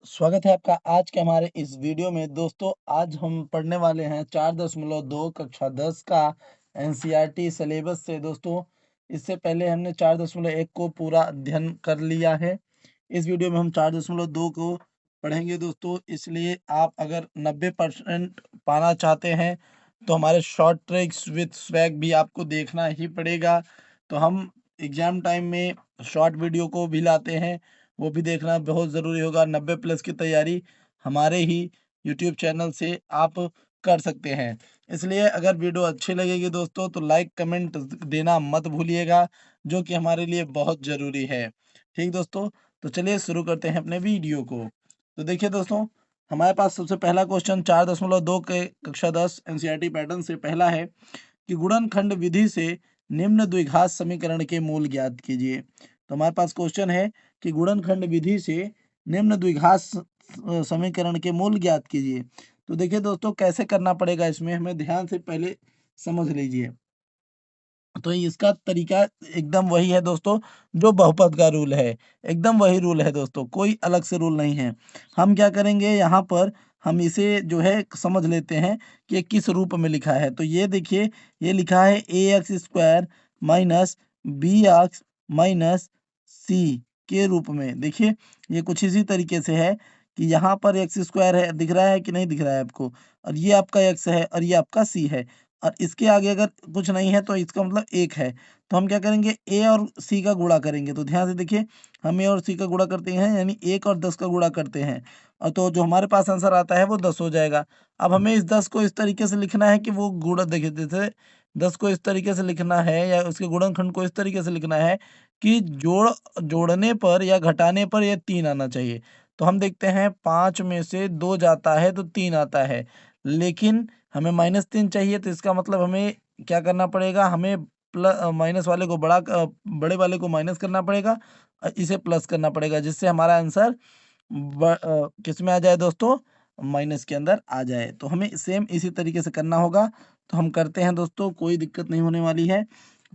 स्वागत है आपका आज के हमारे इस वीडियो में। दोस्तों आज हम पढ़ने वाले हैं 4.2 कक्षा 10 का एनसीईआरटी सिलेबस से। दोस्तों इससे पहले हमने 4.1 को पूरा अध्ययन कर लिया है। इस वीडियो में हम 4.2 को पढ़ेंगे दोस्तों। इसलिए आप अगर 90% पाना चाहते हैं तो हमारे शॉर्ट ट्रिक्स विद स्वैग भी आपको देखना ही पड़ेगा। तो हम एग्जाम टाइम में शॉर्ट वीडियो को भी लाते हैं, वो भी देखना बहुत ज़रूरी होगा। 90+ की तैयारी हमारे ही यूट्यूब चैनल से आप कर सकते हैं। इसलिए अगर वीडियो अच्छी लगेगी दोस्तों तो लाइक कमेंट देना मत भूलिएगा, जो कि हमारे लिए बहुत ज़रूरी है। ठीक दोस्तों, तो चलिए शुरू करते हैं अपने वीडियो को। तो देखिए दोस्तों, हमारे पास सबसे पहला क्वेश्चन 4.2 के कक्षा 10 एनसीईआरटी पैटर्न से पहला है कि गुणनखंड विधि से निम्न द्विघात समीकरण के मूल ज्ञात कीजिए। तो हमारे पास क्वेश्चन है कि गुणनखंड विधि से निम्न द्विघात समीकरण के मूल ज्ञात कीजिए। तो देखिए दोस्तों, कैसे करना पड़ेगा इसमें हमें ध्यान से पहले समझ लीजिए। तो इसका तरीका एकदम वही है दोस्तों, जो बहुपद का रूल है, एकदम वही रूल है दोस्तों, कोई अलग से रूल नहीं है। हम क्या करेंगे यहाँ पर, हम इसे जो है समझ लेते हैं कि ये किस रूप में लिखा है। तो ये देखिए, ये लिखा है ax² minus bx minus c के रूप में। देखिए ये कुछ इसी तरीके से है कि यहाँ पर x² है, दिख रहा है कि नहीं दिख रहा है आपको, और ये आपका x है और ये आपका c है, और इसके आगे अगर कुछ नहीं है तो इसका मतलब 1 है। तो हम क्या करेंगे, a और c का गुणा करेंगे। तो ध्यान से देखिए, हम a और c का गुणा करते हैं, यानी 1 और 10 का गुणा करते हैं, और तो जो हमारे पास आंसर आता है वो 10 हो जाएगा। अब हमें इस 10 को इस तरीके से लिखना है कि वो गुणा, देखिए जैसे 10 को इस तरीके से लिखना है या उसके गुणनखंड को इस तरीके से लिखना है कि जोड़ने पर या घटाने पर ये 3 आना चाहिए। तो हम देखते हैं 5 में से 2 जाता है तो 3 आता है, लेकिन हमें -3 चाहिए। तो इसका मतलब हमें क्या करना पड़ेगा, हमें माइनस वाले को बड़े वाले को माइनस करना पड़ेगा, इसे प्लस करना पड़ेगा, जिससे हमारा आंसर किस में आ जाए दोस्तों, माइनस के अंदर आ जाए। तो हमें सेम इसी तरीके से करना होगा। तो हम करते हैं दोस्तों, कोई दिक्कत नहीं होने वाली है।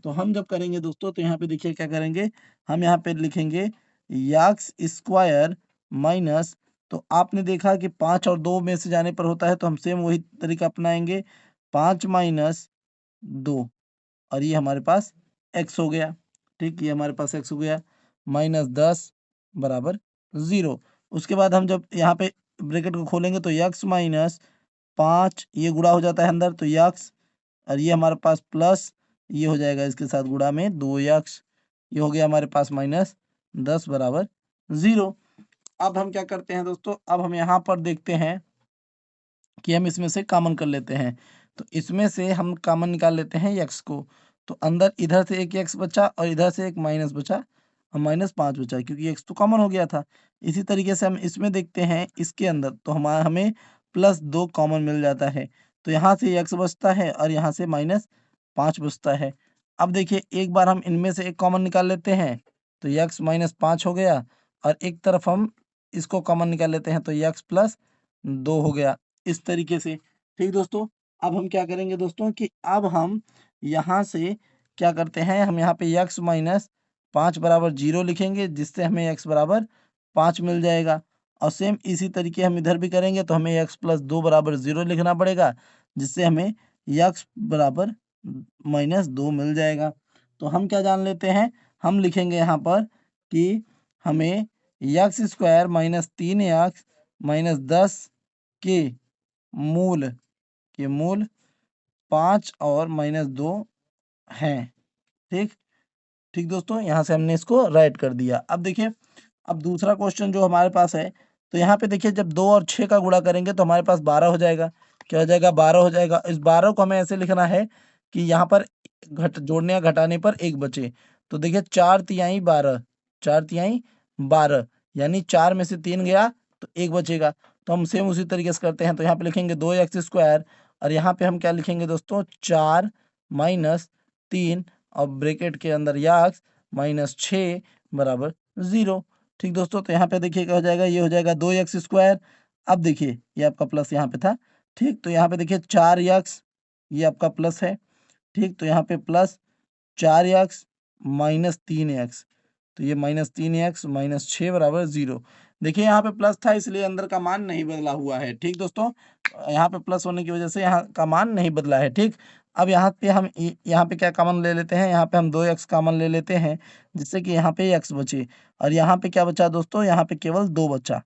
तो हम जब करेंगे दोस्तों, तो यहाँ पे देखिए क्या करेंगे, हम यहाँ पे लिखेंगे याक्स स्क्वायर माइनस, तो आपने देखा कि 5 और 2 में से जाने पर होता है, तो हम सेम वही तरीका अपनाएंगे। 5 माइनस 2, और ये हमारे पास x हो गया। ठीक, ये हमारे पास x हो गया, -10 बराबर 0। उसके बाद हम जब यहाँ पे ब्रैकेट को खोलेंगे तो x माइनस 5, ये गुणा हो जाता है अंदर, तो x, और ये हमारे पास प्लस, ये हो जाएगा इसके साथ गुणा में 2x, ये हो गया हमारे पास -10 बराबर 0। अब हम क्या करते हैं दोस्तों, अब हम यहाँ पर देखते हैं कि हम इसमें से कॉमन कर लेते हैं। तो इसमें से हम कॉमन निकाल लेते हैं x को। तो अंदर इधर से एक x बचा और इधर से एक माइनस बचा, और -5 बचा, क्योंकि x तो कॉमन हो गया था। इसी तरीके से हम इसमें देखते हैं, इसके अंदर तो हमें +2 कॉमन मिल जाता है। तो यहाँ से x बचता है और यहाँ से -5 बचता है। अब देखिए, एक बार हम इनमें से एक कॉमन निकाल लेते हैं, तो x -5 हो गया, और एक तरफ हम इसको कॉमन निकाल लेते हैं, तो x +2 हो गया, इस तरीके से। ठीक दोस्तों, अब हम क्या करेंगे दोस्तों कि अब हम यहाँ से क्या करते हैं, हम यहाँ पे x -5 बराबर 0 लिखेंगे, जिससे हमें x बराबर 5 मिल जाएगा। और सेम इसी तरीके हम इधर भी करेंगे, तो हमें x +2 बराबर 0 लिखना पड़ेगा, जिससे हमें x बराबर -2 मिल जाएगा। तो हम क्या जान लेते हैं, हम लिखेंगे यहाँ पर कि हमें x² -3x -10 के मूल 5 और -2 हैं। ठीक, ठीक दोस्तों, यहाँ से हमने इसको राइट कर दिया। अब देखिए, अब दूसरा क्वेश्चन जो हमारे पास है, तो यहाँ पे देखिए, जब 2 और 6 का गुणा करेंगे तो हमारे पास 12 हो जाएगा। क्या हो जाएगा, 12 हो जाएगा। इस 12 को हमें ऐसे लिखना है कि यहाँ पर घट जोड़ने या घटाने पर 1 बचे। तो देखिए 4 तिहाई 12, 4 तिहाई 12, यानी 4 में से 3 गया तो 1 बचेगा। तो हम सेम उसी तरीके से करते हैं। तो यहाँ पे लिखेंगे 2x², और यहाँ पे हम क्या लिखेंगे दोस्तों, 4 माइनस 3, और ब्रैकेट के अंदर x -6 बराबर 0। ठीक दोस्तों, तो यहाँ पे देखिए क्या हो जाएगा, ये हो जाएगा 2x²। अब देखिए, ये आपका प्लस यहाँ पे था। ठीक, तो यहाँ पे देखिए 4x, ये आपका प्लस है। ठीक, तो यहाँ पे प्लस 4x -3x, तो ये -3x -6 बराबर 0। देखिए यहाँ पे प्लस था इसलिए अंदर का मान नहीं बदला हुआ है। ठीक दोस्तों, यहाँ पे प्लस होने की वजह से यहाँ का मान नहीं बदला है। ठीक, अब यहाँ पे हम यहाँ पे क्या कॉमन ले लेते हैं, यहाँ पे हम 2x कॉमन ले लेते हैं, जिससे कि यहाँ पे x बचे, और यहाँ पे क्या बचा दोस्तों, यहाँ पे केवल 2 बचा।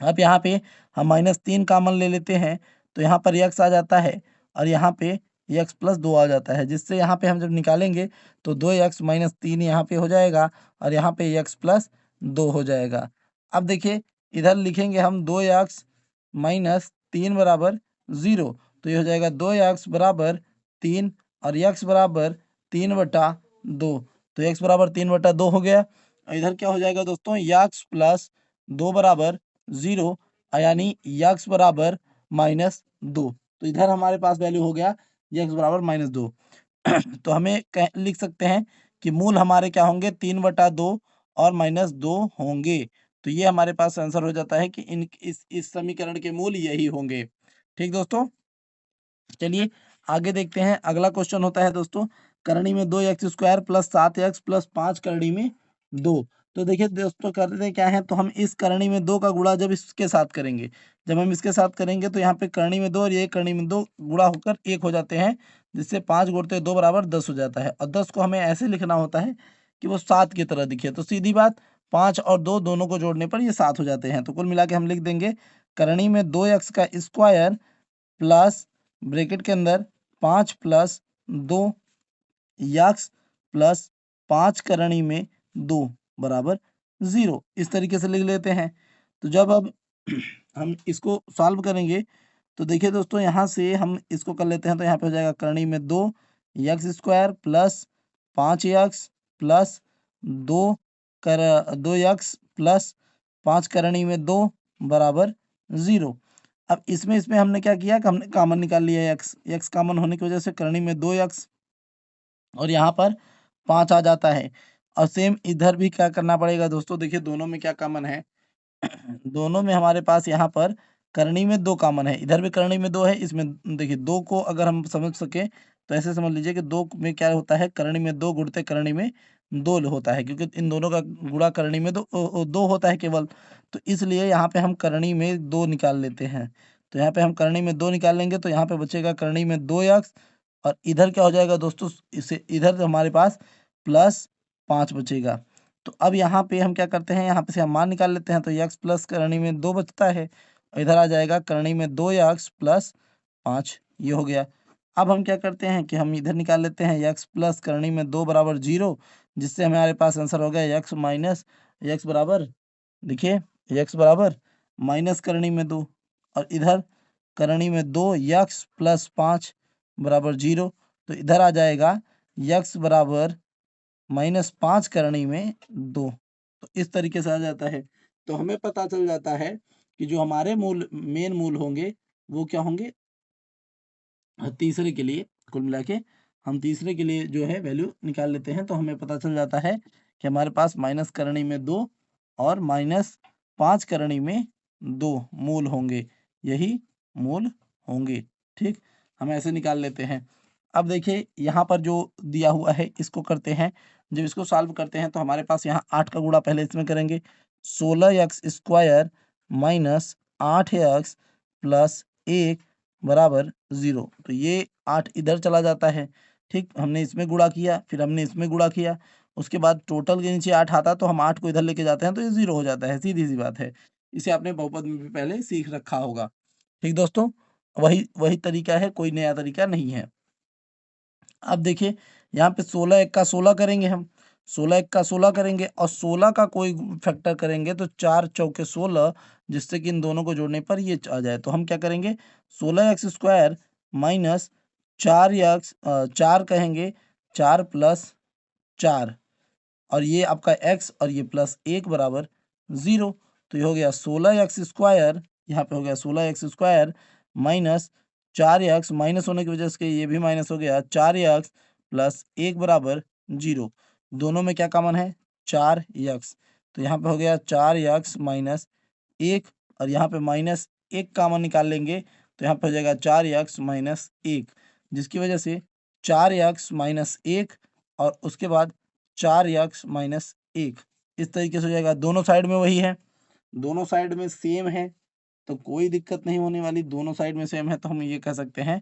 अब यहाँ पे हम -3 कॉमन ले लेते हैं, तो यहाँ पर x आ जाता है, और यहाँ पे x + 2 आ जाता है, जिससे यहाँ पे हम जब निकालेंगे तो 2x - 3 यहाँ पे हो जाएगा, और यहाँ पे x + 2 हो जाएगा। अब देखिए इधर लिखेंगे हम 2x - 3 बराबर 0, तो ये हो जाएगा 2x बराबर 3 और x बराबर 3/2, तो x बराबर 3/2 हो गया। और इधर क्या हो जाएगा दोस्तों, x + 2 बराबर 0, यानी x बराबर -2, तो इधर हमारे पास वैल्यू हो गया x बराबर -2। तो हमें लिख सकते हैं कि मूल हमारे क्या होंगे, 3/2 और -2 होंगे। तो ये हमारे पास आंसर हो जाता है कि इस समीकरण के मूल यही होंगे। ठीक दोस्तों, चलिए आगे देखते हैं। अगला क्वेश्चन होता है दोस्तों, करणी में 2x² + 7x + 5 करणी में 2। तो देखिए दोस्तों करते क्या है, तो हम इस करणी में 2 का गुणा जब इसके साथ करेंगे, जब हम इसके साथ करेंगे तो यहाँ पे करणी में 2 और ये करणी में 2 गुणा होकर 1 हो जाते हैं, जिससे 5 गुणते 2 बराबर 10 हो जाता है, और 10 को हमें ऐसे लिखना होता है कि वो 7 की तरह दिखे। तो सीधी बात, 5 और 2 दोनों को जोड़ने पर ये 7 हो जाते हैं। तो कुल मिला के हम लिख देंगे करणी में 2x का स्क्वायर प्लस ब्रैकेट के अंदर 5 + 2 यक्स प्लस 5 करणी में 2 बराबर 0, इस तरीके से लिख लेते हैं। तो जब अब हम इसको सॉल्व करेंगे तो देखिए दोस्तों यहाँ से हम इसको कर लेते हैं, तो यहाँ पे हो जाएगा करणी में 2 x² plus 5x plus 2 2x plus 5 करणी में 2 बराबर 0। अब इसमें हमने क्या किया कि हमने कॉमन निकाल लिया x कॉमन होने की वजह से करणी में 2x और यहाँ पर 5 आ जाता है। और सेम इधर भी क्या करना पड़ेगा दोस्तों, देखिए दोनों में क्या कॉमन है, दोनों में हमारे पास यहाँ पर करणी में 2 कॉमन है, इधर भी करणी में 2 है, इसमें देखिए 2 को अगर हम समझ सके तो ऐसे समझ लीजिए कि 2 में क्या होता है, करणी में 2 गुणते करणी में 2 होता है, क्योंकि इन दोनों का गुणा करणी में 2 होता है केवल। तो इसलिए यहाँ पे हम करणी में 2 निकाल लेते हैं। तो यहाँ पे हम करणी में 2 निकाल लेंगे, तो यहाँ पे बचेगा करणी में 2x, और इधर क्या हो जाएगा दोस्तों, इसे इधर हमारे पास +5 बचेगा। तो अब यहाँ पे हम क्या करते हैं, यहाँ पे से हम मान निकाल लेते हैं, तो x प्लस करणी में 2 बचता है, और इधर आ जाएगा करणी में 2x प्लस 5, ये हो गया। अब हम क्या करते हैं कि हम इधर निकाल लेते हैं x प्लस करणी में 2 बराबर 0, जिससे हमारे पास आंसर हो गया x माइनस x बराबर, देखिए x बराबर माइनस करणी में 2, और इधर करणी में 2 x प्लस 5 बराबर 0, तो इधर आ जाएगा x बराबर -5 करणी में 2। तो इस तरीके से आ जाता है। तो हमें पता चल जाता है कि जो हमारे मेन मूल होंगे वो क्या होंगे, तीसरे के लिए कुल मिला के हम तीसरे के लिए जो है वैल्यू निकाल लेते हैं, तो हमें पता चल जाता है कि हमारे पास माइनस करणी में 2 और -5 करणी में 2 मूल होंगे, यही मूल होंगे। ठीक, हम ऐसे निकाल लेते हैं। अब देखिए यहाँ पर जो दिया हुआ है इसको करते हैं, जब इसको सॉल्व करते हैं तो हमारे पास यहाँ 8 का गुणा पहले इसमें करेंगे, 16x² माइनस 8x प्लस 1 बराबर 0, तो ये 8 इधर चला जाता है। ठीक, हमने इसमें गुणा किया, फिर हमने इसमें गुणा किया, उसके बाद टोटल के नीचे 8 आता, तो हम 8 को इधर लेके जाते हैं तो ये 0 हो जाता है, सीधी सी बात है। इसे आपने बहुपद में भी पहले सीख रखा होगा। ठीक दोस्तों, वही वही तरीका है, कोई नया तरीका नहीं है। अब देखिए यहाँ पे 16 एक का 16 करेंगे हम, 16 एक का 16 करेंगे, और 16 का कोई फैक्टर करेंगे तो 4 चौके 16, जिससे कि इन दोनों को जोड़ने पर ये आ जाए। तो हम क्या करेंगे, 16x² माइनस 4 कहेंगे, 4 प्लस 4, और ये आपका x और ये +1 बराबर 0। तो ये हो गया 16x², यहाँ पे हो गया 16x² माइनस 4x, माइनस होने की वजह से ये भी माइनस हो गया, 4x प्लस 1 बराबर 0। दोनों में क्या कॉमन है, 4x, तो यहाँ पे हो गया 4x माइनस 1, और यहाँ पे -1 कॉमन निकाल लेंगे, तो यहाँ पे हो जाएगा 4x माइनस 1, जिसकी वजह से 4x माइनस 1 और उसके बाद 4x माइनस 1, इस तरीके से हो जाएगा। दोनों साइड में वही है, दोनों साइड में सेम है तो कोई दिक्कत नहीं होने वाली, दोनों साइड में सेम है तो हम ये कह सकते हैं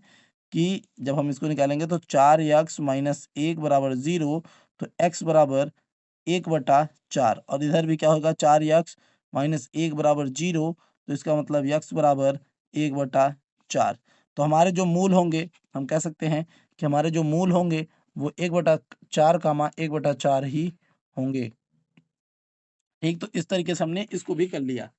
कि जब हम इसको निकालेंगे तो 4x माइनस 1 बराबर 0, तो x बराबर 1/4 और इधर भी क्या होगा 4x माइनस 1 बराबर 0, तो इसका मतलब x बराबर 1/4। तो हमारे जो मूल होंगे, हम कह सकते हैं कि हमारे जो मूल होंगे वो 1/4 कामा 1/4 ही होंगे। ठीक, तो इस तरीके से हमने इसको भी कर लिया।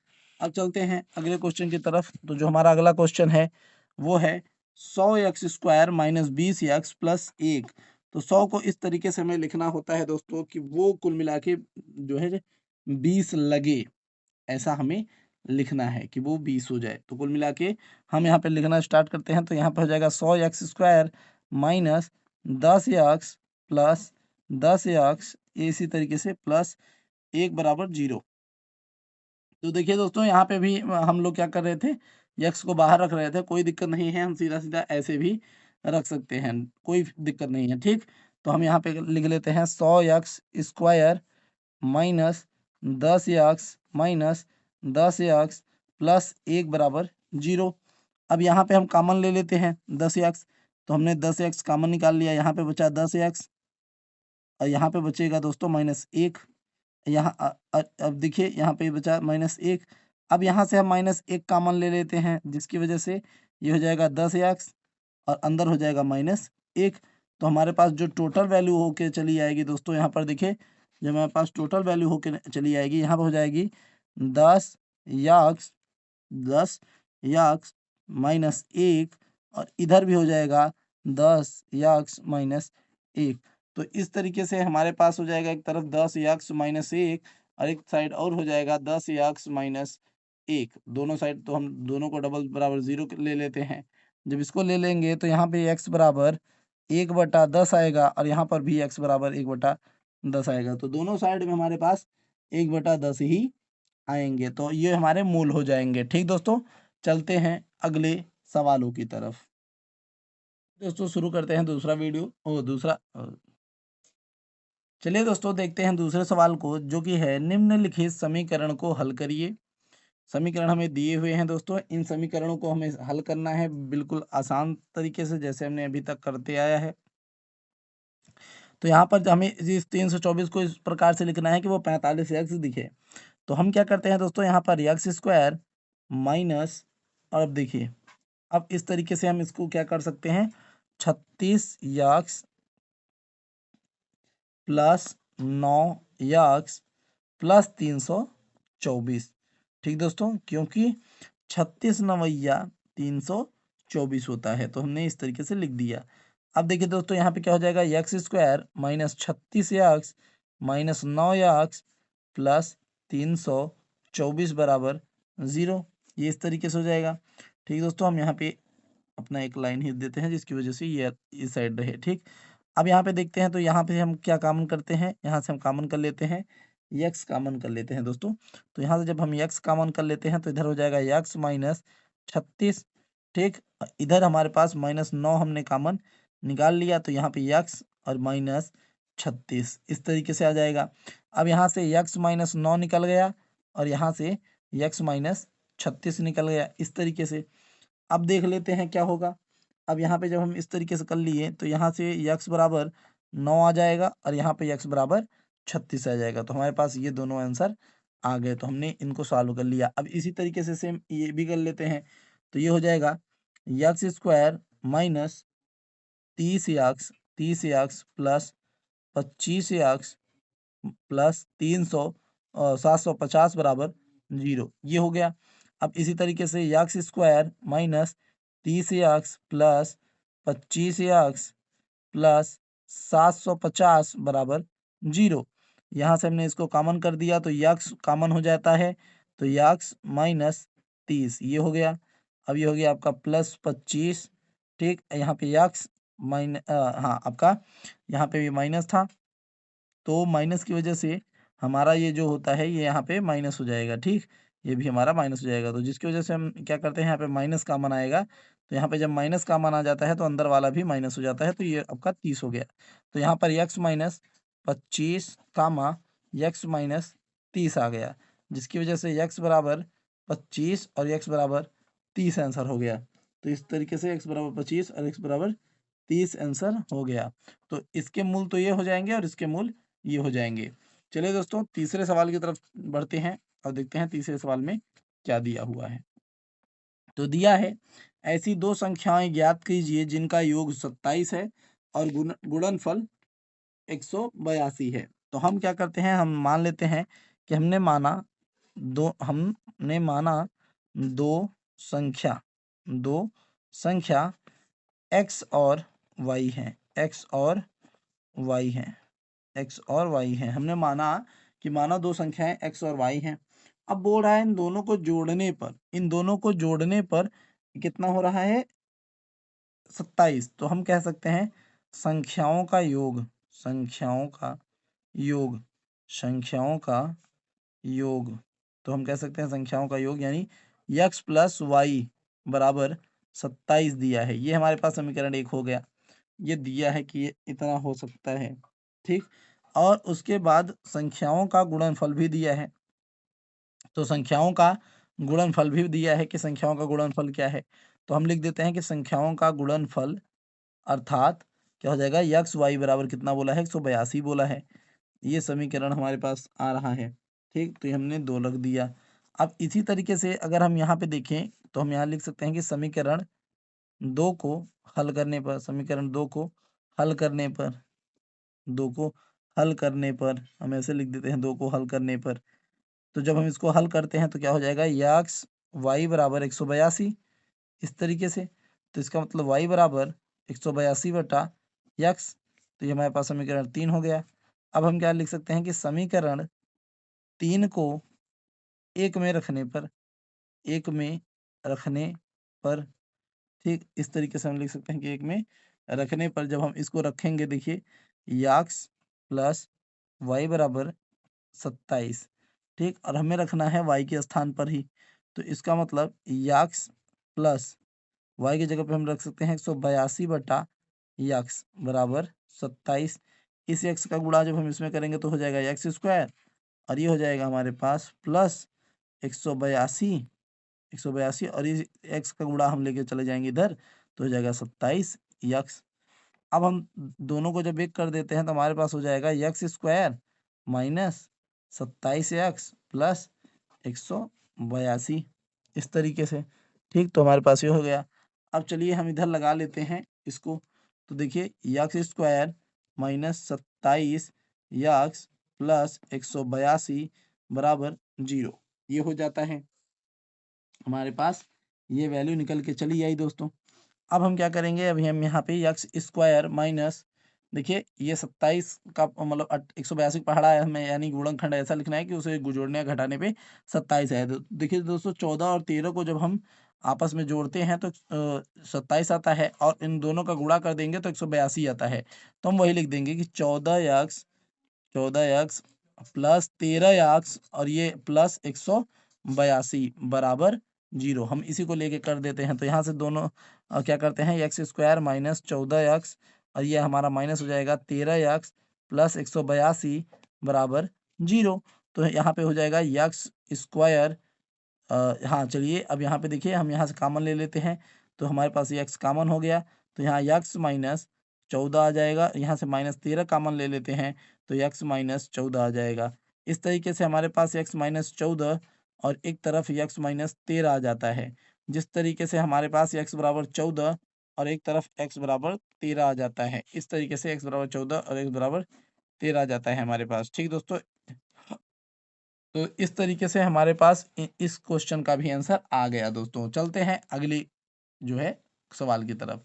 अब चलते हैं अगले क्वेश्चन की तरफ। तो जो हमारा अगला क्वेश्चन है वो है 100x² माइनस 20x प्लस 1। तो 100 को इस तरीके से हमें लिखना होता है दोस्तों कि वो कुल मिला के जो है 20 लगे, ऐसा हमें लिखना है कि वो 20 हो जाए। तो कुल मिला के हम यहाँ पे लिखना स्टार्ट करते हैं। तो यहाँ पे हो जाएगा 100x² minus 10x plus 10x इसी तरीके से प्लस 1 बराबर 0। तो देखिए दोस्तों यहाँ पे भी हम लोग क्या कर रहे थे, यक्स को बाहर रख रहे थे, कोई दिक्कत नहीं है, हम सीधा सीधा ऐसे भी रख सकते हैं, कोई दिक्कत नहीं है। ठीक, तो हम यहाँ पे लिख लेते हैं 100x² minus 10x minus 10x plus 1 बराबर 0। अब यहाँ पे हम कॉमन ले लेते हैं 10x, तो हमने 10x कॉमन निकाल लिया, यहाँ पे बचा 10x और यहाँ पे बचेगा दोस्तों -1। यहाँ अब देखिए यहाँ पे बचा -1। अब यहाँ से हम -1 कॉमन ले लेते हैं, जिसकी वजह से ये हो जाएगा 10x और अंदर हो जाएगा -1। तो हमारे पास जो टोटल वैल्यू होके चली आएगी दोस्तों, यहाँ पर देखिए जब हमारे पास टोटल वैल्यू होके चली आएगी, यहाँ पर हो जाएगी 10 यक्स -1 और इधर भी हो जाएगा 10 यक्स -1। तो इस तरीके से हमारे पास हो जाएगा एक तरफ 10 यक्स -1 और एक साइड और हो जाएगा 10 यक्स -1। दोनों साइड तो हम दोनों को डबल बराबर 0 ले लेते हैं। जब इसको ले लेंगे तो यहाँ पे x बराबर 1/10 आएगा और यहाँ पर भी x बराबर 1/10 आएगा। तो दोनों साइड में हमारे पास 1/10 ही आएंगे, तो ये हमारे मूल हो जाएंगे। ठीक दोस्तों, चलते हैं अगले सवालों की तरफ। दोस्तों शुरू करते हैं दूसरा वीडियो और दूसरा चलिए दोस्तों देखते हैं दूसरे सवाल को, जो कि है निम्नलिखित समीकरण को हल करिए। समीकरण हमें दिए हुए हैं दोस्तों, इन समीकरणों को हमें हल करना है बिल्कुल आसान तरीके से, जैसे हमने अभी तक करते आया है। तो यहाँ पर हमें इस 324 को इस प्रकार से लिखना है कि वो 45x दिखे। तो हम क्या करते हैं दोस्तों, यहाँ पर x² माइनस, और अब देखिए अब इस तरीके से हम इसको क्या कर सकते हैं, 36x प्लस 9x प्लस 324। ठीक दोस्तों, क्योंकि 36 नवैया 324 होता है, तो हमने इस तरीके से लिख दिया। अब देखिए दोस्तों यहाँ पे क्या हो जाएगा, x² minus 36x minus 9x plus 324 बराबर 0। ये इस तरीके से हो जाएगा। ठीक दोस्तों, हम यहाँ पे अपना एक लाइन ही देते हैं जिसकी वजह से ये इस साइड रहे। ठीक, अब यहाँ पे देखते हैं तो यहाँ पे हम क्या कॉमन करते हैं, यहाँ से हम कॉमन कर लेते हैं x कॉमन कर लेते हैं दोस्तों। तो यहाँ से जब हम x कॉमन कर लेते हैं तो इधर हो जाएगा x माइनस 36। ठीक, इधर हमारे पास -9 हमने कॉमन निकाल लिया, तो यहाँ पे x और -36 इस तरीके से आ जाएगा। अब यहाँ से x -9 निकल गया और यहाँ से x -36 निकल गया इस तरीके से। अब देख लेते हैं क्या होगा। अब यहाँ पे जब हम इस तरीके से कर लिए तो यहाँ से x बराबर 9 आ जाएगा और यहाँ पे x बराबर 36 आ जाएगा। तो हमारे पास ये दोनों आंसर आ गए, तो हमने इनको सॉल्व कर लिया। अब इसी तरीके से सेम ये भी कर लेते हैं। तो ये हो जाएगा x² minus 30x plus 25x plus 750 बराबर 0, ये हो गया। अब इसी तरीके से x² minus 30x plus 25x plus 750 बराबर 0। यहाँ से हमने इसको कॉमन कर दिया तो x कॉमन हो जाता है, तो x माइनस 30 ये हो गया। अब ये हो गया आपका प्लस 25। ठीक, यहाँ पे x हाँ आपका यहाँ पे भी माइनस था, तो माइनस की वजह से हमारा ये जो होता है ये यहाँ पे माइनस हो जाएगा। ठीक, ये भी हमारा माइनस हो जाएगा, तो जिसकी वजह से हम क्या करते हैं, यहाँ पे माइनस कॉमन आएगा। तो यहाँ पे जब माइनस कॉमन आ जाता है तो अंदर वाला भी माइनस हो जाता है, तो ये आपका 30 हो गया। तो यहाँ पर x माइनस 25 कामा x माइनस 30 आ गया। जिसकी वजह से x बराबर 25 और x बराबर 30 आंसर हो गया। तो इस तरीके से x बराबर 25 और x बराबर 30 आंसर हो गया। तो इसके मूल तो ये हो जाएंगे और इसके मूल ये हो जाएंगे। चलिए दोस्तों, तीसरे सवाल की तरफ बढ़ते हैं और देखते हैं तीसरे सवाल में क्या दिया हुआ है। तो दिया है, ऐसी दो संख्याएं ज्ञात कीजिए जिनका योग 27 है और गुणनफल 182 है। तो हम क्या करते हैं, हम मान लेते हैं कि हमने माना दो संख्या दो संख्या x और y हैं, x और y हैं, x और y हैं। हमने माना दो संख्याएं x और y हैं। अब बोल रहा है इन दोनों को जोड़ने पर कितना हो रहा है, 27। तो हम कह सकते हैं संख्याओं का योग संख्याओं का योग संख्याओं का योग तो हम कह सकते हैं संख्याओं का योग, यानी x प्लस वाई बराबर 27 दिया है। ये हमारे पास समीकरण 1 हो गया। ये दिया है कि ये इतना हो सकता है, ठीक। और उसके बाद संख्याओं का गुणनफल भी दिया है। तो संख्याओं का गुणनफल भी दिया है कि संख्याओं का गुणनफल क्या है। तो हम लिख देते हैं कि संख्याओं का गुणनफल अर्थात क्या हो जाएगा, यक्स वाई बराबर कितना बोला है, 182 बोला है। ये समीकरण हमारे पास आ रहा है, ठीक। तो ये हमने 2 रख दिया। अब इसी तरीके से अगर हम यहाँ पे देखें तो हम यहाँ लिख सकते हैं कि समीकरण 2 को हल करने पर समीकरण 2 को हल करने पर 2 को हल करने पर हम ऐसे लिख देते हैं, 2 को हल करने पर। तो जब हम इसको हल करते हैं तो क्या हो जाएगा, यक्स वाई बराबर 182 इस तरीके से। तो इसका मतलब वाई बराबर 182 बटा यक्स। तो ये हमारे पास समीकरण 3 हो गया। अब हम क्या लिख सकते हैं कि समीकरण 3 को एक में रखने पर एक में रखने पर ठीक इस तरीके से हम लिख सकते हैं कि एक में रखने पर जब हम इसको रखेंगे, देखिए यक्स प्लस वाई बराबर 27, ठीक। और हमें रखना है वाई के स्थान पर ही। तो इसका मतलब यक्स प्लस वाई की जगह पे हम रख सकते हैं 182 बटा यक्स बराबर 27। इस यक्स का गुणा जब हम इसमें करेंगे तो हो जाएगा यक्स स्क्वायर, और ये हो जाएगा हमारे पास प्लस 182 182, और इस एक्स का गुणा हम लेके चले जाएंगे इधर तो हो जाएगा 27 यक्स। अब हम दोनों को जब एक कर देते हैं तो हमारे पास हो जाएगा x square minus 27 x plus 182 इस तरीके से, ठीक। तो हमारे पास ये हो गया। अब चलिए हम इधर लगा लेते हैं इसको। तो देखिए x square minus 27 x plus 182 बराबर 0, ये हो जाता है हमारे पास। ये वैल्यू निकल के चली आई दोस्तों। अब हम क्या करेंगे, अभी हम यहाँ पे यक्स स्क्वायर माइनस, देखिए ये 27 का मतलब 182 पढ़ा है हमें, यानी गुणनखंड ऐसा लिखना है कि उसे जोड़ने या घटाने पे 27 है। तो देखिए दोस्तों 14 और 13 को जब हम आपस में जोड़ते हैं तो 27 आता है, और इन दोनों का गुणा कर देंगे तो 182 आता है। तो हम वही लिख देंगे कि 14 एक्स प्लस 13 एक्स और ये प्लस 182 बराबर 0। हम इसी को लेके कर देते हैं। तो यहाँ से दोनों क्या करते हैं, एक्स स्क्वायर माइनस 14 एक्स और ये हमारा माइनस हो जाएगा 13 एक्स प्लस 182 बराबर 0। तो यहाँ पे हो जाएगा यक्स स्क्वायर। हाँ चलिए अब यहाँ पे देखिए हम यहाँ से कॉमन ले लेते हैं। तो हमारे पास ये एक्स कॉमन हो गया। तो यहाँ यक्स माइनस 14 आ जाएगा, यहाँ से माइनस 13 कॉमन ले लेते हैं तो यक्स माइनस 14 आ जाएगा। इस तरीके से हमारे पास यक्स माइनस 14 और एक तरफ यक्स माइनस 13 आ जाता है। जिस तरीके से हमारे पास यक्स बराबर 14 और एक तरफ एक्स बराबर 13 आ जाता है, इस तरीके से एक्स बराबर 14 और एक्स बराबर 13 आ जाता है हमारे पास, ठीक दोस्तों। तो इस तरीके से हमारे पास इस क्वेश्चन का भी आंसर आ गया दोस्तों। चलते हैं अगली जो है सवाल की तरफ।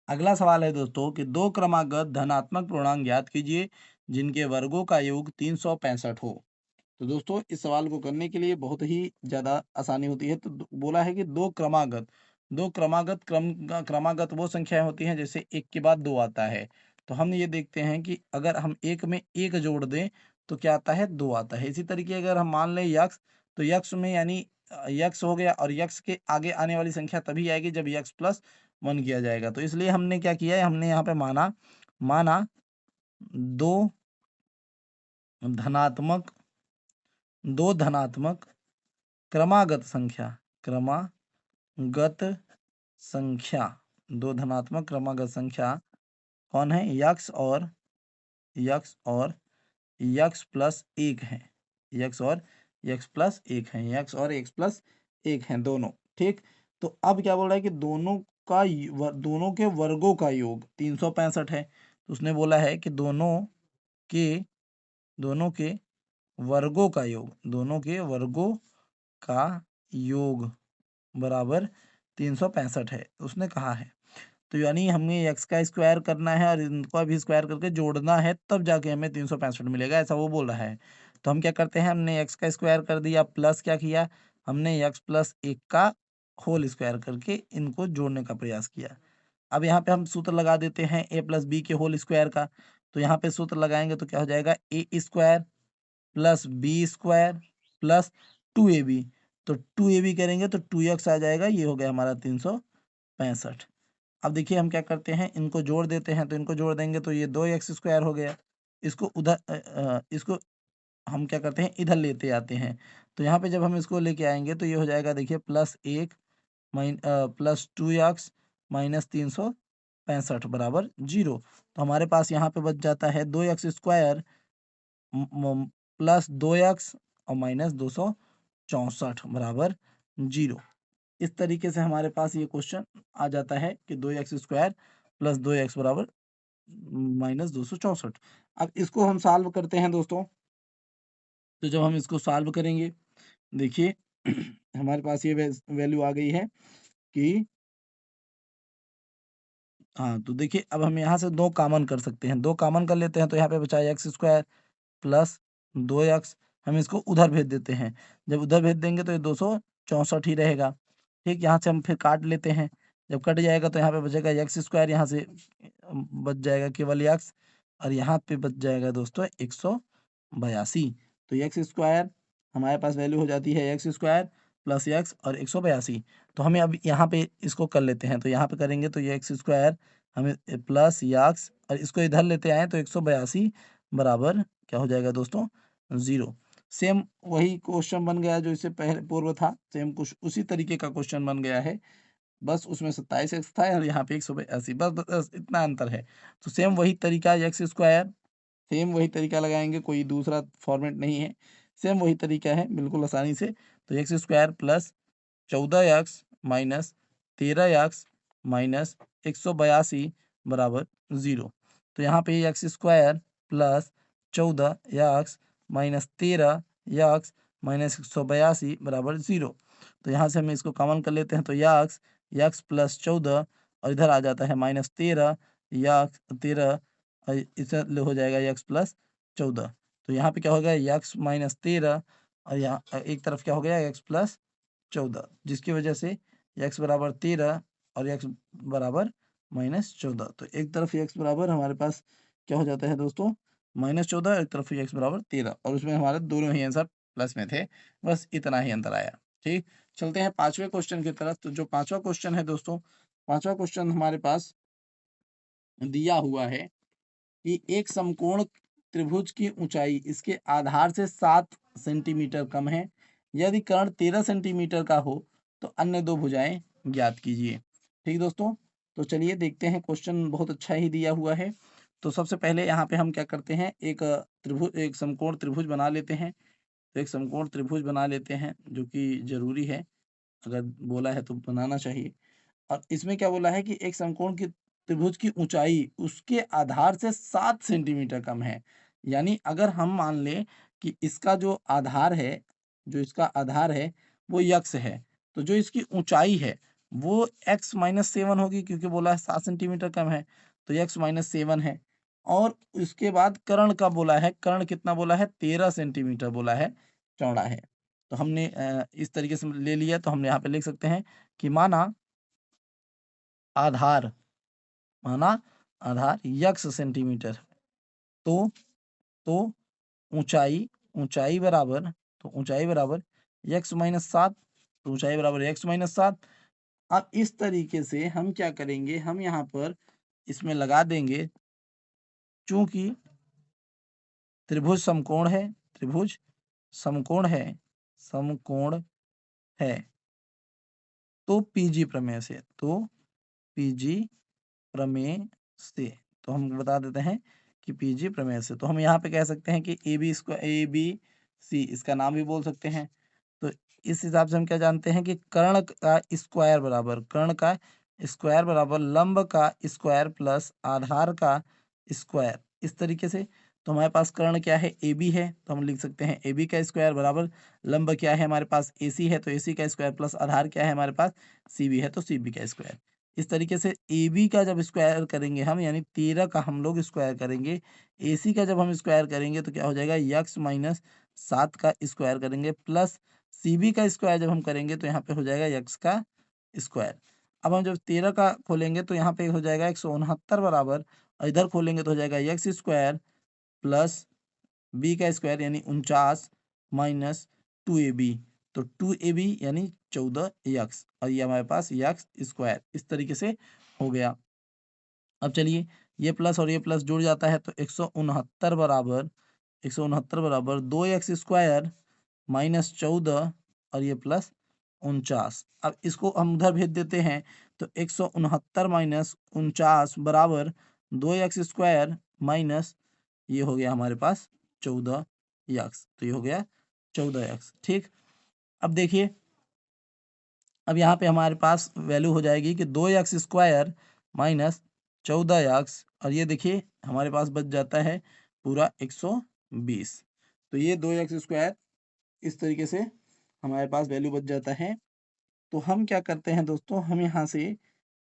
अगला सवाल है दोस्तों कि दो क्रमागत धनात्मक पूर्णांक ज्ञात कीजिए जिनके वर्गों का योग 365 हो। तो दोस्तों इस सवाल को करने के लिए बहुत ही ज़्यादा आसानी होती है। तो बोला है कि क्रमागत वो संख्याएं होती हैं जैसे एक के बाद दो आता है। तो हम ये देखते हैं कि अगर हम एक में एक जोड़ दें तो क्या आता है, दो आता है। इसी तरीके अगर हम मान लें यक्स, तो यक्स में यानी यक्स हो गया, और यक्स के आगे आने वाली संख्या तभी आएगी जब यक्स प्लस 1 किया जाएगा। तो इसलिए हमने क्या किया है, हमने यहाँ पे माना दो धनात्मक दो धनात्मक क्रमागत संख्या, दो धनात्मक क्रमागत संख्या कौन है? यक्स और यक्स प्लस एक है, यक्स और यक्स प्लस एक है, यक्स और एक्स प्लस एक है दोनों। ठीक, तो अब क्या बोल रहा है कि दोनों के वर्गों का योग 365 है। तो उसने बोला है कि के दोनों के वर्गों का योग बराबर 365 है, उसने कहा है। तो यानी हमें एक्स का स्क्वायर करना है और इनको भी स्क्वायर करके जोड़ना है, तब जाके हमें 365 मिलेगा, ऐसा वो बोल रहा है। तो हम क्या करते हैं, हमने एक्स का स्क्वायर कर दिया, प्लस क्या किया, हमने एक्स प्लस एक का होल स्क्वायर करके इनको जोड़ने का प्रयास किया। अब यहाँ पे हम सूत्र लगा देते हैं ए प्लस बी के होल स्क्वायर का। तो यहाँ पे सूत्र लगाएंगे तो क्या हो जाएगा, A square plus B square plus 2ab। तो 2ab करेंगे तो 2x आ जाएगा, ये हो गया हमारा 365। अब देखिए हम क्या करते हैं, इनको जोड़ देते हैं। तो इनको जोड़ देंगे तो ये 2x स्क्वायर हो गया। इसको हम क्या करते हैं, इधर लेते आते हैं। तो यहाँ पे जब हम इसको लेके आएंगे तो ये हो जाएगा, देखिए प्लस एक प्लस 2x माइनस 365 बराबर 0। तो हमारे पास यहाँ पे बच जाता है 2x स्क्वायर प्लस 2x और माइनस 264 बराबर 0। इस तरीके से हमारे पास ये क्वेश्चन आ जाता है कि 2x स्क्वायर प्लस 2x बराबर माइनस 264। अब इसको हम सॉल्व करते हैं दोस्तों। तो जब हम इसको सॉल्व करेंगे, देखिए हमारे पास ये वैल्यू आ गई है कि, हाँ तो देखिए अब हम यहाँ से दो कॉमन कर सकते हैं, दो कॉमन कर लेते हैं। तो यहाँ पे बचा एक्स स्क्वायर प्लस 2x, हम इसको उधर भेज देते हैं। जब उधर भेज देंगे तो ये 264 ही रहेगा। ठीक, यहाँ से हम फिर काट लेते हैं। जब कट जाएगा तो यहाँ पे बचेगा एक्स स्क्वायर, यहाँ से बच जाएगा केवल एक्स, और यहाँ पे बच जाएगा दोस्तों 182। तो एक्स स्क्वायर हमारे पास वैल्यू हो जाती है एक्स स्क्वायर प्लस एक्स और 182। तो हमें अब यहाँ पे इसको कर लेते हैं। तो यहाँ पे करेंगे तो ये एक्स स्क्वायर हमें प्लस एक्स, और इसको इधर लेते आए तो 182 बराबर क्या हो जाएगा दोस्तों, 0। सेम वही क्वेश्चन बन गया जो इससे पहले पूर्व था, सेम कुछ उसी तरीके का क्वेश्चन बन गया है। बस उसमें 27 एक्स था और यहाँ पे 182, बस इतना अंतर है। तो सेम वही तरीका, एक्स स्क्वायर सेम वही तरीका लगाएंगे, कोई दूसरा फॉर्मेट नहीं है, सेम वही तरीका है बिल्कुल आसानी से। तो x square plus 14x minus 13x minus 182 बराबर 0। तो यहाँ पे x square plus 14x minus 13x minus 182 बराबर 0। तो यहाँ से हम इसको कॉमन कर लेते हैं। तो यक्स प्लस 14 और इधर आ जाता है माइनस 13, यक्स 13 और इसे हो जाएगा यक्स प्लस 14। तो यहाँ पे क्या हो गया, यक्स माइनस 13 और यहाँ एक तरफ क्या हो गया, एक्स प्लस 14, जिसकी वजह से एक्स बराबर 13 और एक्स बराबर माइनस 14। तो एक तरफ एक्स बराबर हमारे पास क्या हो जाता है दोस्तों, माइनस 14, एक तरफ एक्स बराबर 13, और उसमें हमारे दोनों ही आंसर प्लस में थे। बस इतना ही अंतर आया। ठीक, चलते हैं पांचवें क्वेश्चन की तरफ। तो जो पांचवा क्वेश्चन है दोस्तों, पांचवा क्वेश्चन हमारे पास दिया हुआ है कि एक समकोण त्रिभुज की ऊंचाई इसके आधार से 7 सेंटीमीटर कम है। यदि कर्ण 13 सेंटीमीटर का हो तो अन्य दो भुजाएं ज्ञात कीजिए। ठीक दोस्तों, तो चलिए देखते हैं, क्वेश्चन बहुत अच्छा ही दिया हुआ है। तो सबसे पहले यहाँ पे हम क्या करते हैं, एक समकोण त्रिभुज बना लेते हैं। तो एक समकोण त्रिभुज बना लेते हैं, जो कि जरूरी है, अगर बोला है तो बनाना चाहिए। और इसमें क्या बोला है कि एक समकोण की त्रिभुज की ऊंचाई उसके आधार से 7 सेंटीमीटर कम है। यानी अगर हम मान लें कि इसका जो इसका आधार है वो यक्स है, तो जो इसकी ऊंचाई है वो एक्स माइनस 7 होगी, क्योंकि बोला है 7 सेंटीमीटर कम है, तो एक्स माइनस 7 है। और उसके बाद कर्ण का बोला है, कर्ण कितना बोला है, 13 सेंटीमीटर बोला है, चौड़ा है। तो हमने इस तरीके से ले लिया। तो हम यहाँ पे लिख सकते हैं कि आधार माना आधार यक्स सेंटीमीटर। तो तो ऊंचाई ऊंचाई बराबर तो ऊंचाई बराबर यक्स माइनस 7। तो ऊंचाई बराबर यक्स माइनस 7। अब इस तरीके से हम क्या करेंगे, हम यहाँ पर इसमें लगा देंगे, चूंकि त्रिभुज समकोण है, त्रिभुज समकोण है, समकोण है तो पीजी प्रमेय से, तो पीजी प्रमेय से, तो हम बता देते हैं कि पीजी प्रमेय से, तो हम यहाँ पे कह सकते हैं कि ए बी सी इसका नाम भी बोल सकते हैं। तो इस हिसाब से हम क्या जानते हैं कि कर्ण का स्क्वायर बराबर, कर्ण का स्क्वायर बराबर लंब का स्क्वायर प्लस आधार का स्क्वायर, इस तरीके से। तो हमारे पास कर्ण क्या है, ए बी है, तो हम लिख सकते हैं ए बी का स्क्वायर बराबर लंब क्या है हमारे पास, ए सी है, तो ए सी का स्क्वायर प्लस आधार क्या है हमारे पास, सी बी है, तो सी बी का स्क्वायर। इस तरीके से ए बी का जब स्क्वायर करेंगे हम, यानी 13 का हम लोग स्क्वायर करेंगे, ए सी का जब हम स्क्वायर करेंगे तो क्या हो जाएगा, यक्स माइनस 7 का स्क्वायर करेंगे प्लस सी बी का स्क्वायर जब हम करेंगे तो यहाँ पे हो जाएगा यक्स का स्क्वायर। अब हम जब 13 का खोलेंगे तो यहाँ पे हो जाएगा 169 बराबर, और इधर खोलेंगे तो हो जाएगा यक्स स्क्वायर प्लस बी का स्क्वायर यानी 49 माइनस 2ab, तो 2ab यानी 14 यक्स, और ये हमारे पास यक्स स्क्वायर, इस तरीके से हो गया। अब चलिए ये प्लस और ये प्लस जुड़ जाता है तो 169 बराबर 2 एक्स स्क्वायर माइनस 14 और ये प्लस 49। अब इसको हम उधर भेज देते हैं तो 169 माइनस 49 बराबर 2 एक्स स्क्वायर माइनस ये हो गया हमारे पास 14 यक्स, तो ये हो गया 14 यक्स। ठीक, अब देखिए, अब यहाँ पे हमारे पास वैल्यू हो जाएगी कि 2 एक्स स्क्वायर माइनस 14 यक्स, और ये देखिए हमारे पास बच जाता है पूरा 120। तो ये 2 एक्स स्क्वायर इस तरीके से हमारे पास वैल्यू बच जाता है। तो हम क्या करते हैं दोस्तों, हम यहाँ से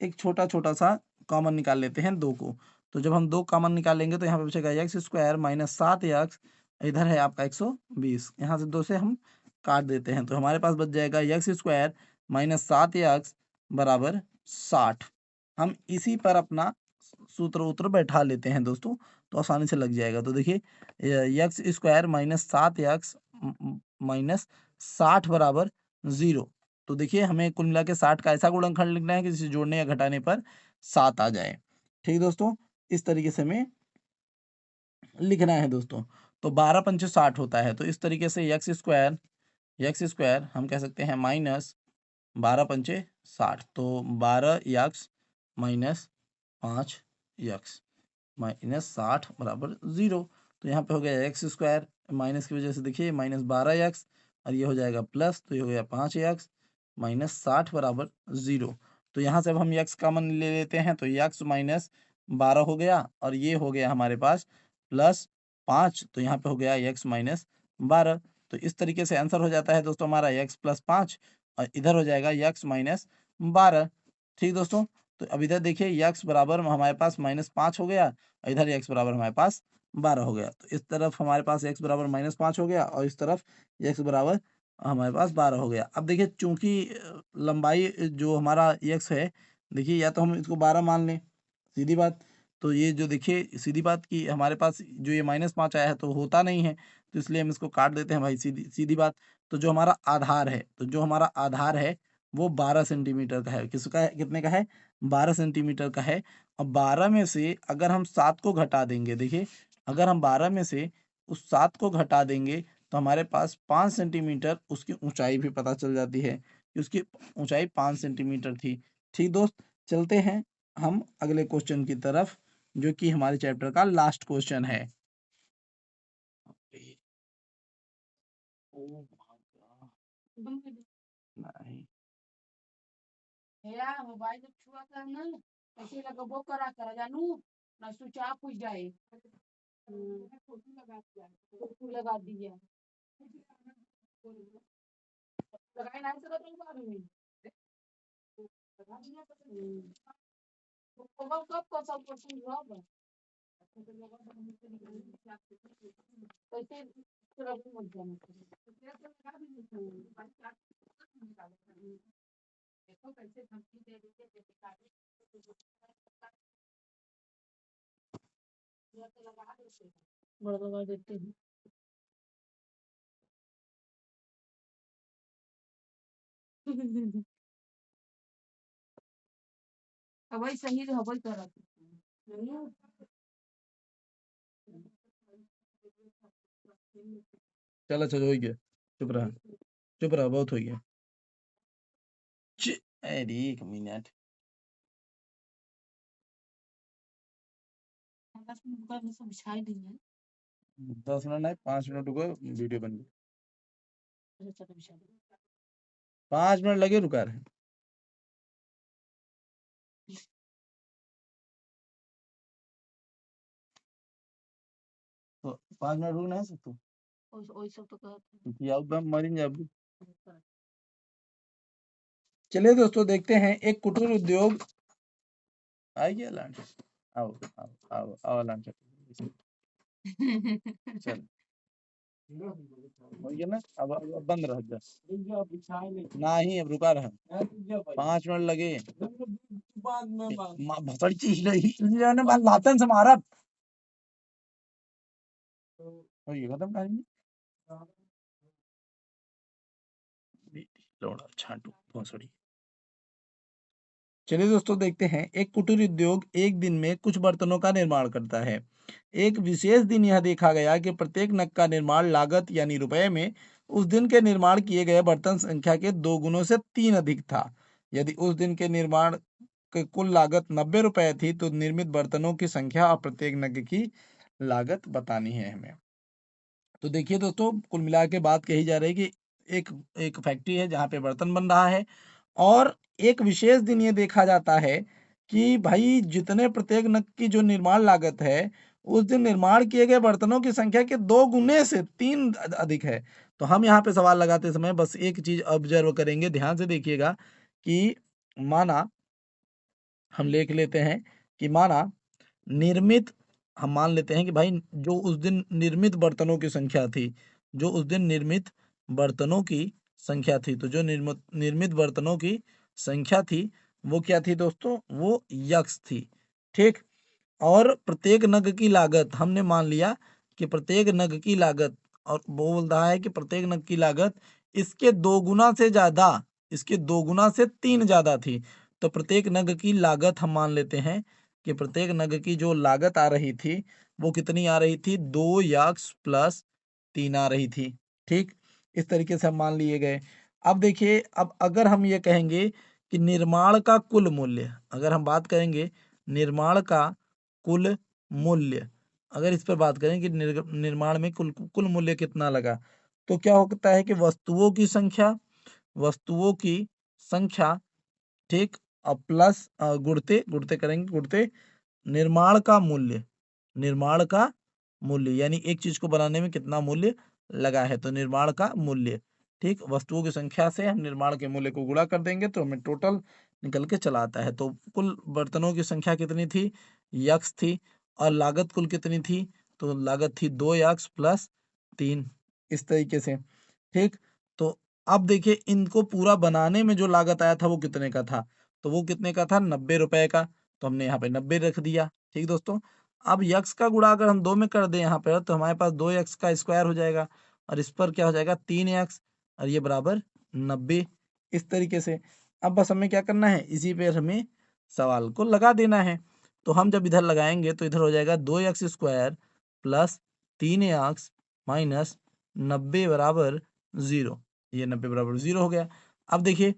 एक छोटा छोटा सा कॉमन निकाल लेते हैं 2 को। तो जब हम 2 कॉमन निकालेंगे तो यहाँ पे बचेगा एक्स स्क्वायर माइनस 7 यक्स, इधर है आपका 120, यहाँ से 2 से हम काट देते हैं तो हमारे पास बच जाएगा एक्स स्क्वायर माइनस 7 यक्स बराबर 60। हम इसी पर अपना सूत्र उत्र बैठा लेते हैं दोस्तों, तो आसानी से लग जाएगा। तो देखिए x square minus 7 x minus 60 बराबर 0। तो देखिए हमें कुल मिला के 60 का ऐसा गुणनखंड लिखना है कि जिसे जोड़ने या घटाने पर 7 आ जाए। ठीक दोस्तों, इस तरीके से हमें लिखना है दोस्तों। तो 12 पंचे 60 होता है, तो इस तरीके से एक्स स्क्वायर हम कह सकते हैं माइनस 12 पंचे 60, तो 12 यक्स माइनस 5 यक्स माइनस 60 बराबर 0। तो यहाँ पे हो गया एक्स स्क्वायर, माइनस की वजह से देखिए माइनस 12 यक्स, और ये हो जाएगा प्लस, तो ये हो गया 5 यक्स माइनस 60 बराबर 0। तो यहाँ से अब हम यक्स कॉमन ले लेते हैं तो यक्स माइनस 12 हो गया, और ये हो गया हमारे पास प्लस 5, तो यहाँ पे हो गया यक्स माइनस 12। तो इस तरीके से आंसर हो जाता है दोस्तों हमारा यक्स प्लस 5, और इधर हो जाएगा यक्स माइनस 12। ठीक दोस्तों, तो अब इधर देखिए यक्स बराबर हमारे पास -5 हो गया, और इधर एक्स बराबर हमारे पास 12 हो गया। तो इस तरफ हमारे पास एक्स बराबर -5 हो गया, और इस तरफ एक्स बराबर हमारे पास 12 हो गया। अब देखिए चूंकि लंबाई जो हमारा एक्स है, देखिए या तो हम इसको 12 मान लें, सीधी बात। तो ये जो देखिए सीधी बात की हमारे पास जो ये -5 आया है तो होता नहीं है, तो इसलिए हम इसको काट देते हैं भाई, सीधी सीधी बात। तो जो हमारा आधार है, तो जो हमारा आधार है वो 12 सेंटीमीटर का है। किसका है, कितने का है, 12 सेंटीमीटर का है। अब 12 में से अगर हम 7 को घटा देंगे, देखिए अगर हम 12 में से उस 7 को घटा देंगे तो हमारे पास 5 सेंटीमीटर उसकी ऊंचाई भी पता चल जाती है कि उसकी ऊंचाई 5 सेंटीमीटर थी। ठीक दोस्त, चलते हैं हम अगले क्वेश्चन की तरफ, जो कि हमारे चैप्टर का लास्ट क्वेश्चन है। नहीं, या मोबाइल जब छुआ कर ना ऐसे लगबो करा कर जानू ना स्विच ऑफ हो जाए। फोटो लगा दिया लगाई नहीं सकत हूँ बाद में लगा दिया तो कब कब को सब क्वेश्चन जवाब कैसे पूरा मत जाना देखो कैसे धमकी दे देते बड़ा लगा देते हैं। अब वही सही हवल करत चल अच्छा हो गया, चुप रहा, चुप रहा, बहुत हो गया। अरे 1 मिनट। 10 मिनट बाद में सब बिछाई देंगे। 10 मिनट नहीं, 5 मिनट रुको, वीडियो बन गई। अच्छा चलो बिछा दो। 5 मिनट लगे, रुका रहे। तो 5 मिनट रुक नहीं सकते? वही सब तो कहते क्योंकि अब हम मरेंगे अब। हैं। चलिए दोस्तों, देखते हैं एक कुटीर उद्योग। आ गया लंच? आओ आओ आओ आओ लंच। चल हो गया ना, अब बंद रह जा। नहीं, अब रुका रहा, 5 मिनट लगे। भसड़ी चीज नहीं ने बात लातन से मारा। हो गया खत्म कहानी। लोड़ा छाटू भोसड़ी। चलिए दोस्तों, देखते हैं एक कुटीर उद्योग एक दिन में कुछ बर्तनों का निर्माण करता है। एक विशेष दिन यह देखा गया कि प्रत्येक नग का निर्माण लागत यानी रुपए में उस दिन के निर्माण किए गए बर्तन संख्या के 2 गुनों से 3 अधिक था। यदि उस दिन के निर्माण की कुल लागत 90 रुपए थी, तो निर्मित बर्तनों की संख्या और प्रत्येक नग की लागत बतानी है हमें। तो देखिए दोस्तों, कुल मिला के बात कही जा रही है कि एक एक फैक्ट्री है जहाँ पे बर्तन बन रहा है, और एक विशेष दिन ये देखा जाता है कि भाई जितने प्रत्येक नग की जो निर्माण लागत है, उस दिन निर्माण किए गए बर्तनों की संख्या के 2 गुने से 3 अधिक है। तो हम यहाँ पे सवाल लगाते समय बस एक चीज ऑब्जर्व करेंगे, ध्यान से देखिएगा कि माना हम लिख लेते हैं कि माना निर्मित, हम मान लेते हैं कि भाई जो उस दिन निर्मित बर्तनों की संख्या थी, जो उस दिन निर्मित बर्तनों की संख्या थी, तो जो निर्मित निर्मित बर्तनों की संख्या थी, वो क्या थी दोस्तों? वो यक्स थी। ठीक। और प्रत्येक नग की लागत हमने मान लिया कि प्रत्येक नग की लागत, और वो बोल रहा है कि प्रत्येक नग की लागत इसके 2 गुना से ज्यादा, इसके 2 गुना से 3 ज्यादा थी। तो प्रत्येक नग की लागत हम मान लेते हैं कि प्रत्येक नग की जो लागत आ रही थी, वो कितनी आ रही थी? 2 यक्स प्लस 3 आ रही थी। ठीक। इस तरीके से हम मान लिए गए। अब देखिए, अब अगर हम ये कहेंगे कि निर्माण का कुल मूल्य, अगर हम बात करेंगे निर्माण का कुल मूल्य, अगर इस पर बात करें कि निर्माण में कुल कुल मूल्य कितना लगा, तो क्या होता है कि वस्तुओं की संख्या, वस्तुओं की संख्या, ठीक, और प्लस गुणते गुणते करेंगे, गुणते निर्माण का मूल्य, निर्माण का मूल्य यानी एक चीज को बनाने में कितना मूल्य लगा है, तो निर्माण का मूल्य। ठीक, वस्तुओं की संख्या से हम निर्माण के मूल्य को गुणा कर देंगे तो हमें टोटल निकल के चला आता है। तो कुल बर्तनों की संख्या कितनी थी? यक्स थी। और लागत कुल कितनी थी? तो लागत थी 2 यक्स प्लस 3। इस तरीके से। ठीक। तो अब देखिए, इनको पूरा बनाने में जो लागत आया था वो कितने का था? तो वो कितने का था? 90 रुपए का। तो हमने यहाँ पे 90 रख दिया। ठीक दोस्तों। अब यक्स का गुणा अगर हम 2 में कर दें यहाँ पर, तो हमारे पास 2 यक्स का स्क्वायर हो जाएगा, और इस पर क्या हो जाएगा? 3 यक्स, और ये बराबर 90। इस तरीके से। अब बस हमें क्या करना है? इसी पे हमें सवाल को लगा देना है। तो हम जब इधर लगाएंगे तो इधर हो जाएगा 2 x square plus 3 x minus 90 बराबर 0। ये 90 बराबर 0 हो गया। अब देखिए,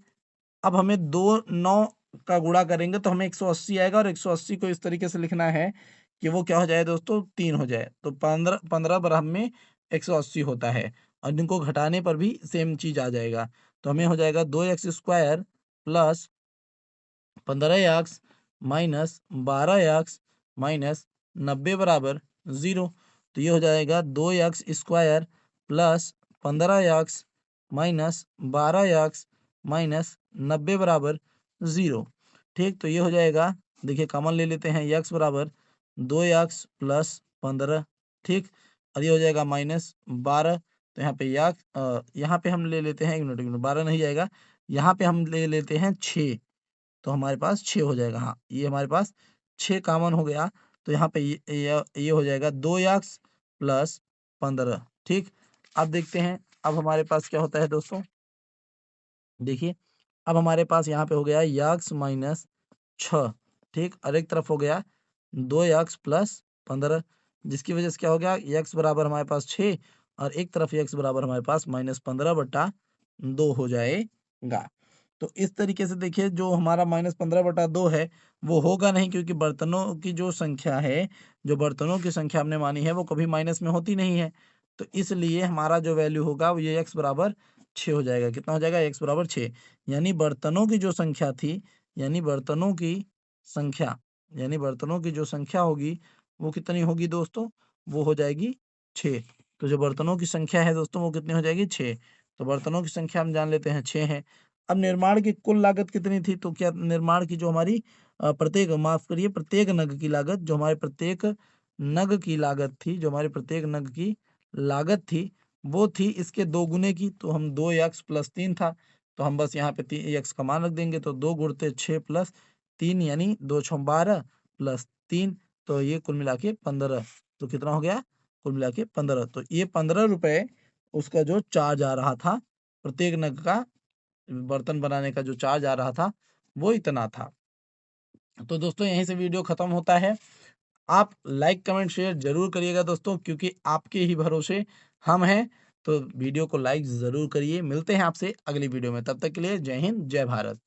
अब हमें 2 9 का गुणा करेंगे तो हमें 180 आएगा, और 180 को इस तरीके से लिखना है कि वो क्या हो जाए दोस्तों? 3 हो जाए। तो 15 15 बराबर में 180 होता है, और इनको घटाने पर भी सेम चीज आ जाएगा। तो हमें हो जाएगा 2 x square plus 15 x minus 12 x minus 90 बराबर 0। तो ये हो जाएगा 2 x square plus 15 x minus 12 x minus 90 बराबर 0। ठीक। तो ये हो जाएगा, देखिए कॉमन ले लेते हैं, एक्स बराबर 2 एक्स प्लस 15। ठीक। और ये हो जाएगा माइनस 12। तो यहाँ पे यहाँ पे हम ले लेते हैं, 1 मिनट 12 नहीं जाएगा, यहाँ पे हम ले लेते हैं 6। तो हमारे पास 6 हो जाएगा। हाँ, ये हमारे पास 6 कॉमन हो गया। तो यहाँ पे ये हो जाएगा 2 एक्स प्लस 15। ठीक। अब देखते हैं, अब हमारे पास क्या होता है दोस्तों? देखिए, अब हमारे पास यहाँ पे हो गया यक्स माइनस 6। ठीक। और एक तरफ हो गया 2 यक्स प्लस 15, जिसकी वजह से क्या हो गया? यक्स बराबर हमारे पास 6, और एक तरफ x बराबर हमारे पास -15/2 हो जाएगा। तो इस तरीके से देखिए जो हमारा -15/2 है वो होगा नहीं, क्योंकि बर्तनों की जो संख्या है, जो बर्तनों की संख्या हमने मानी है वो कभी माइनस में होती नहीं है। तो इसलिए हमारा जो वैल्यू होगा वो ये x बराबर 6 हो जाएगा। कितना हो जाएगा? x बराबर 6। यानी बर्तनों की जो संख्या थी, यानी बर्तनों की संख्या यानी बर्तनों की जो संख्या होगी वो कितनी होगी दोस्तों? वो हो जाएगी 6। तो जो बर्तनों की संख्या है दोस्तों वो कितनी हो जाएगी? 6। तो बर्तनों की संख्या हम जान लेते हैं 6 है। अब निर्माण की कुल लागत कितनी थी? तो क्या निर्माण की जो हमारी प्रत्येक माफ़ करिए प्रत्येक नग की लागत, जो हमारे प्रत्येक नग की लागत थी, जो हमारे प्रत्येक नग की लागत थी, वो थी इसके 2 गुने की। तो हम 2x + 3 था, तो हम बस यहाँ पे x का मान रख देंगे। तो 2 गुणित 6 + 3 यानी 2 छम 12 + 3, तो ये कुल मिला के 15। तो कितना हो गया? कुल मिला के 15। तो ये 15 रुपए उसका जो चार्ज आ रहा था, प्रत्येक नग का बर्तन बनाने का जो चार्ज आ रहा था, वो इतना था। तो दोस्तों यहीं से वीडियो खत्म होता है। आप लाइक, कमेंट, शेयर ज़रूर करिएगा दोस्तों, क्योंकि आपके ही भरोसे हम हैं। तो वीडियो को लाइक ज़रूर करिए। मिलते हैं आपसे अगली वीडियो में। तब तक के लिए जय हिंद, जय भारत।